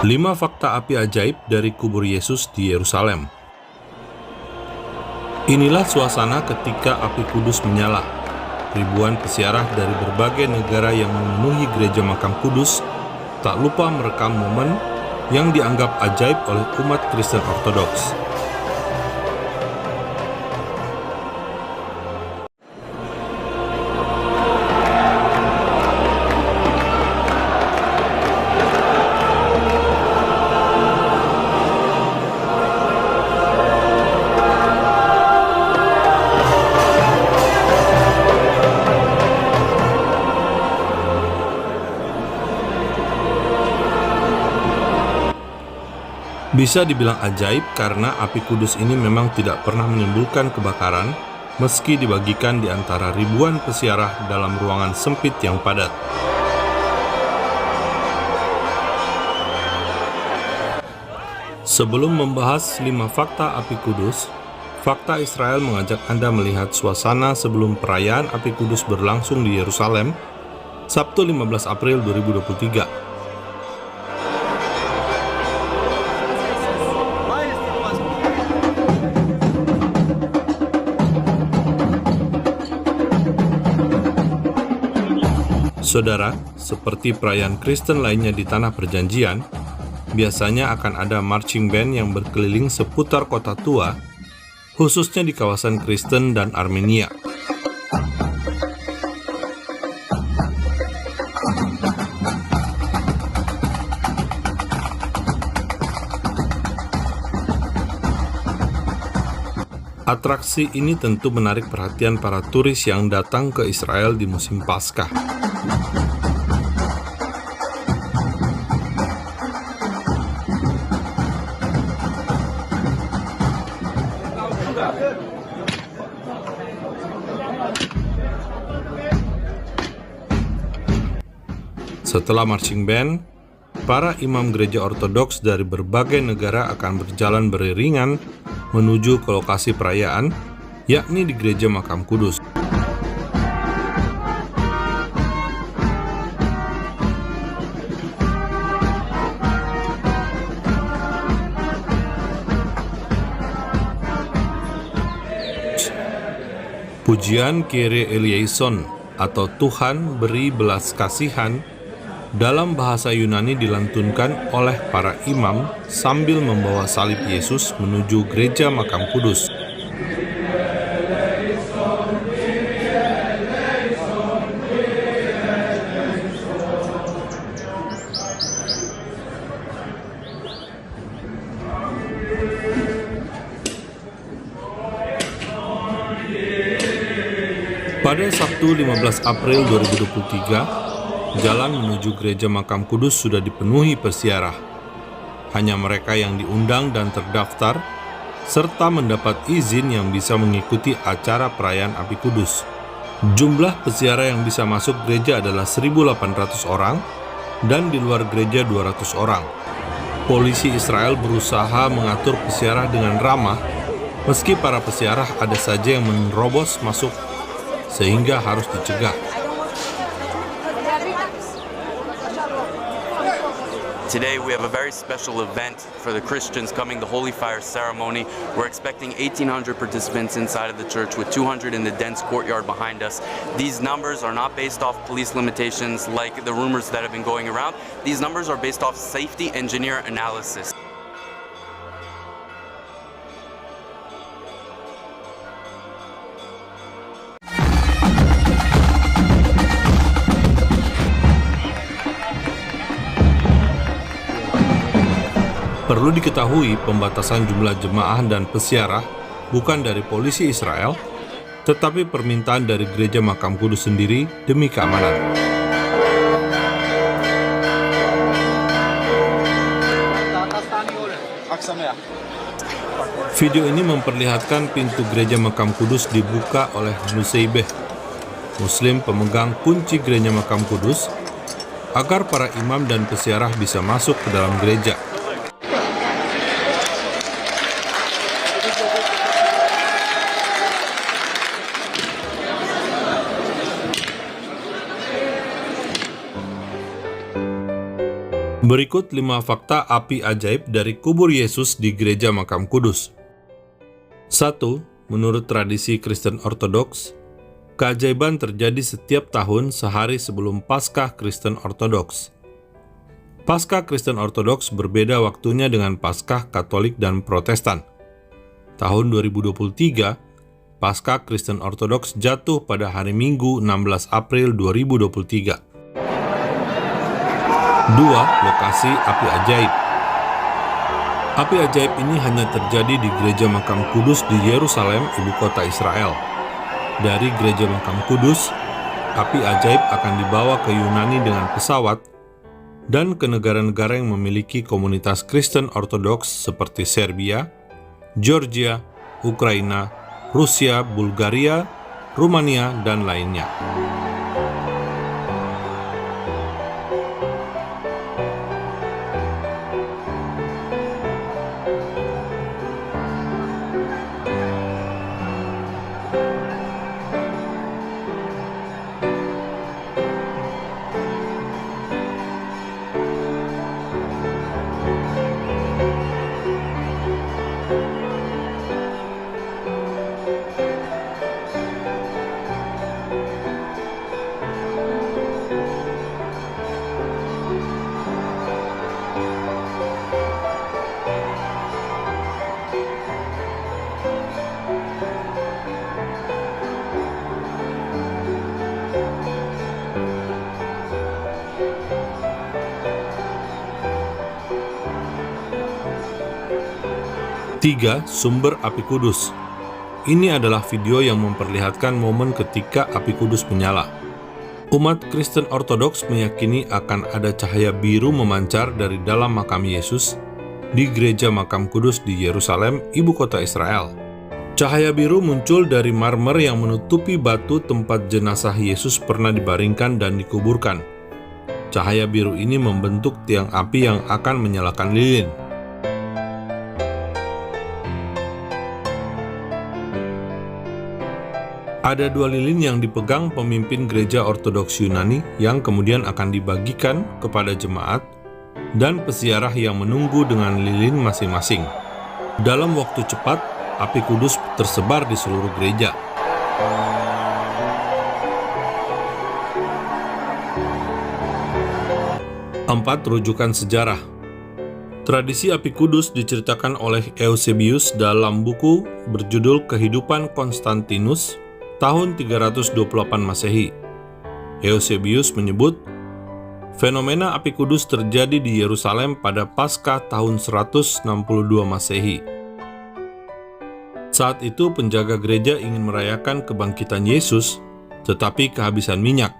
5 fakta api ajaib dari kubur Yesus di Yerusalem. Inilah suasana ketika api kudus menyala. Ribuan peziarah dari berbagai negara yang memenuhi gereja makam kudus tak lupa merekam momen yang dianggap ajaib oleh umat Kristen Ortodoks. Bisa dibilang ajaib karena api kudus ini memang tidak pernah menimbulkan kebakaran meski dibagikan di antara ribuan peziarah dalam ruangan sempit yang padat. Sebelum membahas 5 fakta api kudus, Fakta Israel mengajak Anda melihat suasana sebelum perayaan api kudus berlangsung di Yerusalem, Sabtu 15 April 2023. Saudara, seperti perayaan Kristen lainnya di Tanah Perjanjian, biasanya akan ada marching band yang berkeliling seputar kota tua, khususnya di kawasan Kristen dan Armenia. Atraksi ini tentu menarik perhatian para turis yang datang ke Israel di musim Paskah. Setelah marching band, para imam gereja Ortodoks dari berbagai negara akan berjalan beriringan menuju ke lokasi perayaan, yakni di gereja makam kudus. Pujian Kyrie eleison atau Tuhan beri belas kasihan dalam bahasa Yunani dilantunkan oleh para imam sambil membawa salib Yesus menuju gereja makam kudus. Pada Sabtu 15 April 2023, jalan menuju gereja makam kudus sudah dipenuhi peziarah. Hanya mereka yang diundang dan terdaftar, serta mendapat izin yang bisa mengikuti acara perayaan api kudus. Jumlah peziarah yang bisa masuk gereja adalah 1.800 orang, dan di luar gereja 200 orang. Polisi Israel berusaha mengatur peziarah dengan ramah, meski para peziarah ada saja yang menerobos masuk sehingga harus dicegah. Today we have a very special event for the Christians coming to Holy Fire ceremony. We're expecting 1,800 participants inside of the church with 200 in the dense courtyard behind us. These numbers are not based off police limitations like the rumors that have been going around. These numbers are based off safety engineer analysis. Perlu diketahui, pembatasan jumlah jemaah dan peziarah bukan dari polisi Israel, tetapi permintaan dari gereja makam kudus sendiri demi keamanan. Video ini memperlihatkan pintu gereja makam kudus dibuka oleh Nuseibeh, Muslim pemegang kunci gereja makam kudus, agar para imam dan peziarah bisa masuk ke dalam gereja. Berikut 5 fakta api ajaib dari kubur Yesus di Gereja Makam Kudus. 1. Menurut tradisi Kristen Ortodoks, keajaiban terjadi setiap tahun sehari sebelum Paskah Kristen Ortodoks. Paskah Kristen Ortodoks berbeda waktunya dengan Paskah Katolik dan Protestan. Tahun 2023, Paskah Kristen Ortodoks jatuh pada hari Minggu 16 April 2023. 2. Lokasi api ajaib. Api ajaib ini hanya terjadi di Gereja Makam Kudus di Yerusalem, ibu kota Israel. Dari Gereja Makam Kudus, api ajaib akan dibawa ke Yunani dengan pesawat dan ke negara-negara yang memiliki komunitas Kristen Ortodoks seperti Serbia, Georgia, Ukraina, Rusia, Bulgaria, Rumania, dan lainnya. 3. Sumber api kudus. Ini adalah video yang memperlihatkan momen ketika api kudus menyala. Umat Kristen Ortodoks meyakini akan ada cahaya biru memancar dari dalam makam Yesus di Gereja Makam Kudus di Yerusalem, ibu kota Israel. Cahaya biru muncul dari marmer yang menutupi batu tempat jenazah Yesus pernah dibaringkan dan dikuburkan. Cahaya biru ini membentuk tiang api yang akan menyalakan lilin. Ada 2 lilin yang dipegang pemimpin gereja Ortodoks Yunani yang kemudian akan dibagikan kepada jemaat dan peziarah yang menunggu dengan lilin masing-masing. Dalam waktu cepat, api kudus tersebar di seluruh gereja. Empat, rujukan sejarah. Tradisi api kudus diceritakan oleh Eusebius dalam buku berjudul Kehidupan Konstantinus tahun 328 Masehi. Eusebius menyebut, fenomena api kudus terjadi di Yerusalem pada Paskah tahun 162 Masehi. Saat itu penjaga gereja ingin merayakan kebangkitan Yesus, tetapi kehabisan minyak.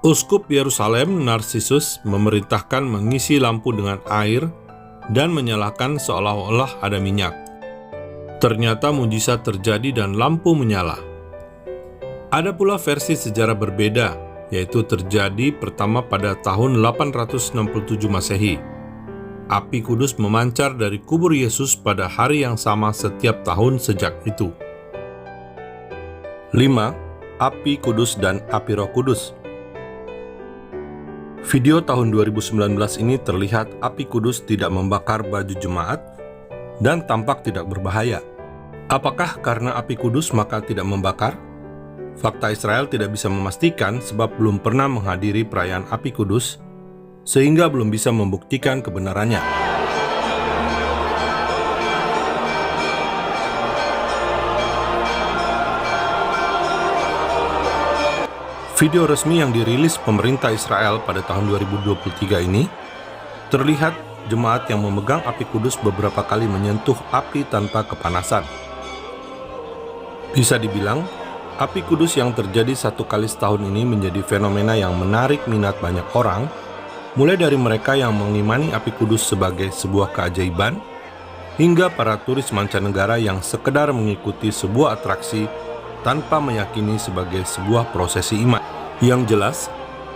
Uskup Yerusalem Narsisus memerintahkan mengisi lampu dengan air dan menyalakan seolah-olah ada minyak. Ternyata mujizat terjadi dan lampu menyala. Ada pula versi sejarah berbeda, yaitu terjadi pertama pada tahun 867 Masehi. Api kudus memancar dari kubur Yesus pada hari yang sama setiap tahun sejak itu. 5. Api kudus dan api Roh Kudus. Video tahun 2019 ini terlihat api kudus tidak membakar baju jemaat dan tampak tidak berbahaya. Apakah karena api kudus maka tidak membakar? Fakta Israel tidak bisa memastikan sebab belum pernah menghadiri perayaan api kudus, sehingga belum bisa membuktikan kebenarannya. Video resmi yang dirilis pemerintah Israel pada tahun 2023 ini, terlihat jemaat yang memegang api kudus beberapa kali menyentuh api tanpa kepanasan. Bisa dibilang, api kudus yang terjadi 1 kali setahun ini menjadi fenomena yang menarik minat banyak orang, mulai dari mereka yang mengimani api kudus sebagai sebuah keajaiban, hingga para turis mancanegara yang sekedar mengikuti sebuah atraksi tanpa meyakini sebagai sebuah prosesi iman. Yang jelas,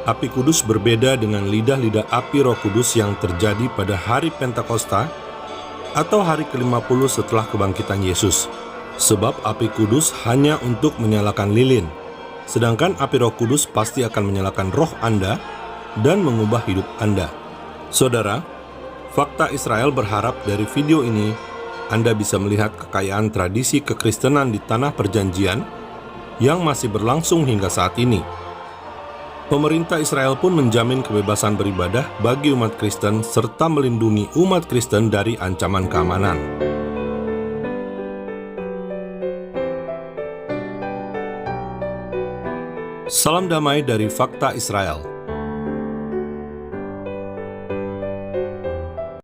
api kudus berbeda dengan lidah-lidah api Roh Kudus yang terjadi pada hari Pentakosta atau hari ke-50 setelah kebangkitan Yesus. Sebab api kudus hanya untuk menyalakan lilin, sedangkan api Roh Kudus pasti akan menyalakan roh Anda dan mengubah hidup Anda. Saudara, Fakta Israel berharap dari video ini Anda bisa melihat kekayaan tradisi kekristenan di Tanah Perjanjian yang masih berlangsung hingga saat ini. Pemerintah Israel pun menjamin kebebasan beribadah bagi umat Kristen serta melindungi umat Kristen dari ancaman keamanan. Salam damai dari Fakta Israel.